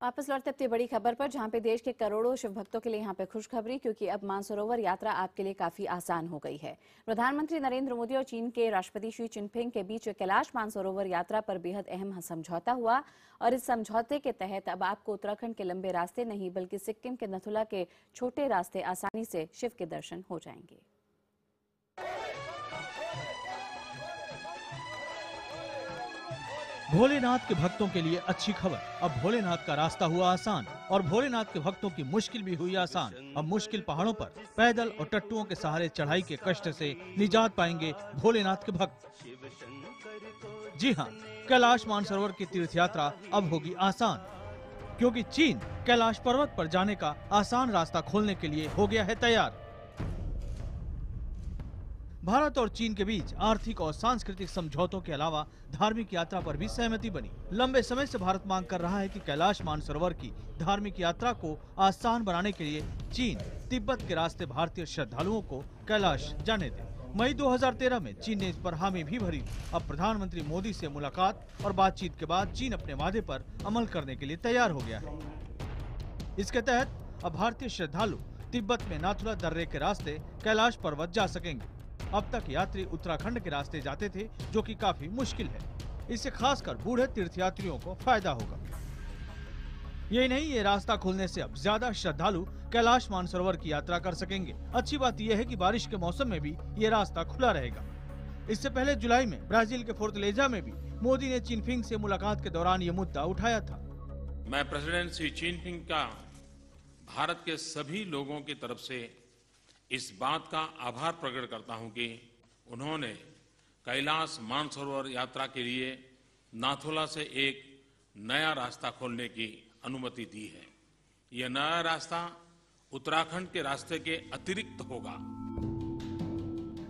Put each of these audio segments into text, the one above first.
वापस लौटते अपनी बड़ी खबर पर, जहां पे देश के करोड़ों शिव भक्तों के लिए यहाँ पे खुशखबरी, क्योंकि अब मानसरोवर यात्रा आपके लिए काफी आसान हो गई है। प्रधानमंत्री नरेंद्र मोदी और चीन के राष्ट्रपति शी जिनपिंग के बीच कैलाश मानसरोवर यात्रा पर बेहद अहम समझौता हुआ और इस समझौते के तहत अब आपको उत्तराखंड के लंबे रास्ते नहीं बल्कि सिक्किम के नथुला के छोटे रास्ते आसानी से शिव के दर्शन हो जाएंगे। भोलेनाथ के भक्तों के लिए अच्छी खबर, अब भोलेनाथ का रास्ता हुआ आसान और भोलेनाथ के भक्तों की मुश्किल भी हुई आसान। अब मुश्किल पहाड़ों पर पैदल और टट्टुओं के सहारे चढ़ाई के कष्ट से निजात पाएंगे भोलेनाथ के भक्त। जी हाँ, कैलाश मानसरोवर की तीर्थ यात्रा अब होगी आसान, क्योंकि चीन कैलाश पर्वत पर जाने का आसान रास्ता खोलने के लिए हो गया है तैयार। भारत और चीन के बीच आर्थिक और सांस्कृतिक समझौतों के अलावा धार्मिक यात्रा पर भी सहमति बनी। लंबे समय से भारत मांग कर रहा है कि कैलाश मानसरोवर की धार्मिक यात्रा को आसान बनाने के लिए चीन तिब्बत के रास्ते भारतीय श्रद्धालुओं को कैलाश जाने दे। मई 2013 में चीन ने इस पर हामी भी भरी। अब प्रधानमंत्री मोदी से मुलाकात और बातचीत के बाद चीन अपने वादे पर अमल करने के लिए तैयार हो गया है। इसके तहत अब भारतीय श्रद्धालु तिब्बत में नाथुला दर्रे के रास्ते कैलाश पर्वत जा सकेंगे। अब तक यात्री उत्तराखंड के रास्ते जाते थे, जो कि काफी मुश्किल है। इससे खासकर बूढ़े तीर्थयात्रियों को फायदा होगा। यही नहीं, ये रास्ता खुलने से अब ज्यादा श्रद्धालु कैलाश मानसरोवर की यात्रा कर सकेंगे। अच्छी बात यह है कि बारिश के मौसम में भी ये रास्ता खुला रहेगा। इससे पहले जुलाई में ब्राजील के फोर्टलेजा में भी मोदी ने जिनपिंग से मुलाकात के दौरान ये मुद्दा उठाया था। मैं प्रेसिडेंट शी जिनपिंग का भारत के सभी लोगों की तरफ से इस बात का आभार प्रकट करता हूं कि उन्होंने कैलाश मानसरोवर यात्रा के लिए नाथुला से एक नया रास्ता खोलने की अनुमति दी है। यह नया रास्ता उत्तराखंड के रास्ते के अतिरिक्त होगा।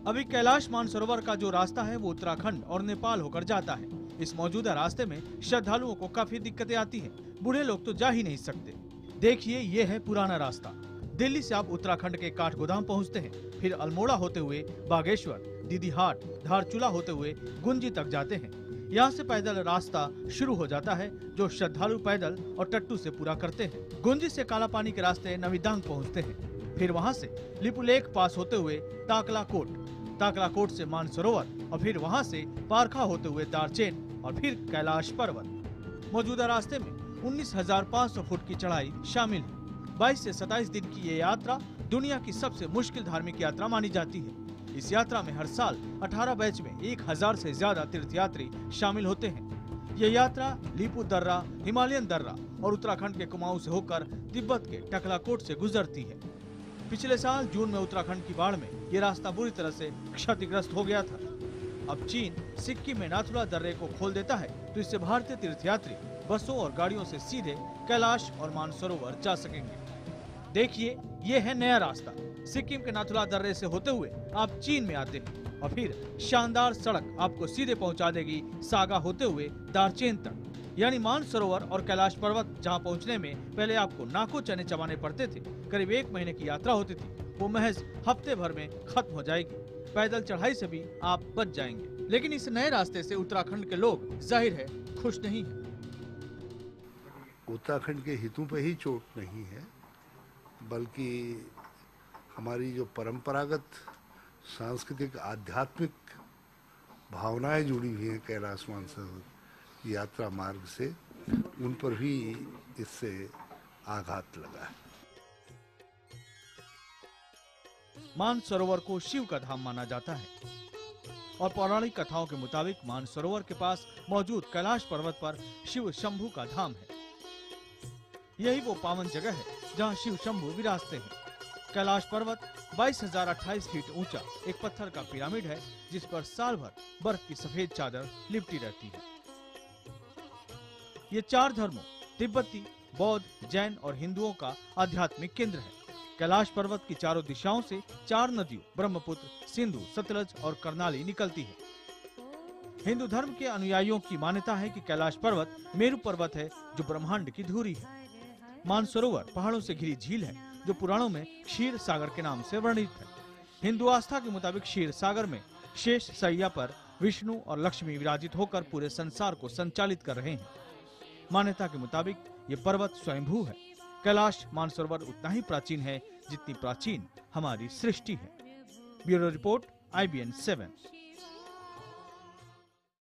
अभी कैलाश मानसरोवर का जो रास्ता है वो उत्तराखंड और नेपाल होकर जाता है। इस मौजूदा रास्ते में श्रद्धालुओं को काफी दिक्कतें आती हैं। बूढ़े लोग तो जा ही नहीं सकते। देखिए, ये है पुराना रास्ता। दिल्ली से आप उत्तराखंड के काठगोदाम पहुंचते हैं, फिर अल्मोड़ा होते हुए बागेश्वर, दीदीहाट, धारचूला होते हुए गुंजी तक जाते हैं। यहाँ से पैदल रास्ता शुरू हो जाता है, जो श्रद्धालु पैदल और टट्टू से पूरा करते हैं। गुंजी से कालापानी के रास्ते नवीदांग पहुँचते हैं, फिर वहाँ से लिपुलेख पास होते हुए ताकलाकोट से मानसरोवर और फिर वहाँ से पारखा होते हुए दारचेन और फिर कैलाश पर्वत। मौजूदा रास्ते में 19,500 फुट की चढ़ाई शामिल है। 22 से 27 दिन की ये यात्रा दुनिया की सबसे मुश्किल धार्मिक यात्रा मानी जाती है। इस यात्रा में हर साल 18 बैच में 1000 से ज्यादा तीर्थयात्री शामिल होते हैं। ये यात्रा लीपू दर्रा, हिमालयन दर्रा और उत्तराखंड के कुमाऊं से होकर तिब्बत के टकलाकोट से गुजरती है। पिछले साल जून में उत्तराखंड की बाढ़ में ये रास्ता बुरी तरह से क्षतिग्रस्त हो गया था। अब चीन सिक्किम में नाथुला दर्रे को खोल देता है, तो इससे भारतीय तीर्थयात्री बसों और गाड़ियों से सीधे कैलाश और मानसरोवर जा सकेंगे। देखिए, ये है नया रास्ता। सिक्किम के नाथुला दर्रे से होते हुए आप चीन में आते हैं और फिर शानदार सड़क आपको सीधे पहुंचा देगी सागा होते हुए दारचेन तक। यानी मानसरोवर और कैलाश पर्वत जहां पहुंचने में पहले आपको नाकों चने चबाने पड़ते थे, करीब 1 महीने की यात्रा होती थी, वो महज हफ्ते भर में खत्म हो जाएगी। पैदल चढ़ाई से भी आप बच जाएंगे। लेकिन इस नए रास्ते से उत्तराखंड के लोग जाहिर है खुश नहीं है। उत्तराखंड के हितों पे ही चोट नहीं है, बल्कि हमारी जो परंपरागत सांस्कृतिक आध्यात्मिक भावनाएं जुड़ी हुई हैं कैलाश मानसरोवर यात्रा मार्ग से, उन पर भी इससे आघात लगा है। मानसरोवर को शिव का धाम माना जाता है और पौराणिक कथाओं के मुताबिक मानसरोवर के पास मौजूद कैलाश पर्वत पर शिव शंभू का धाम है। यही वो पावन जगह है जहां शिव शंभू विराजते हैं। कैलाश पर्वत 22,028 फीट ऊंचा एक पत्थर का पिरामिड है, जिस पर साल भर बर्फ की सफेद चादर लिपटी रहती है। ये 4 धर्मों तिब्बती, बौद्ध, जैन और हिंदुओं का आध्यात्मिक केंद्र है। कैलाश पर्वत की चारों दिशाओं से 4 नदियों ब्रह्मपुत्र, सिंधु, सतलज और कर्नाली निकलती है। हिंदू धर्म के अनुयायियों की मान्यता है कि कैलाश पर्वत मेरु पर्वत है, जो ब्रह्मांड की धुरी है। मानसरोवर पहाड़ों से घिरी झील है, जो पुराणों में क्षीर सागर के नाम से वर्णित है। हिंदू आस्था के मुताबिक क्षीर सागर में शेष सैया पर विष्णु और लक्ष्मी विराजित होकर पूरे संसार को संचालित कर रहे हैं। मान्यता के मुताबिक ये पर्वत स्वयंभू है। कैलाश मानसरोवर उतना ही प्राचीन है जितनी प्राचीन हमारी सृष्टि है। Bureau report, IBN 7।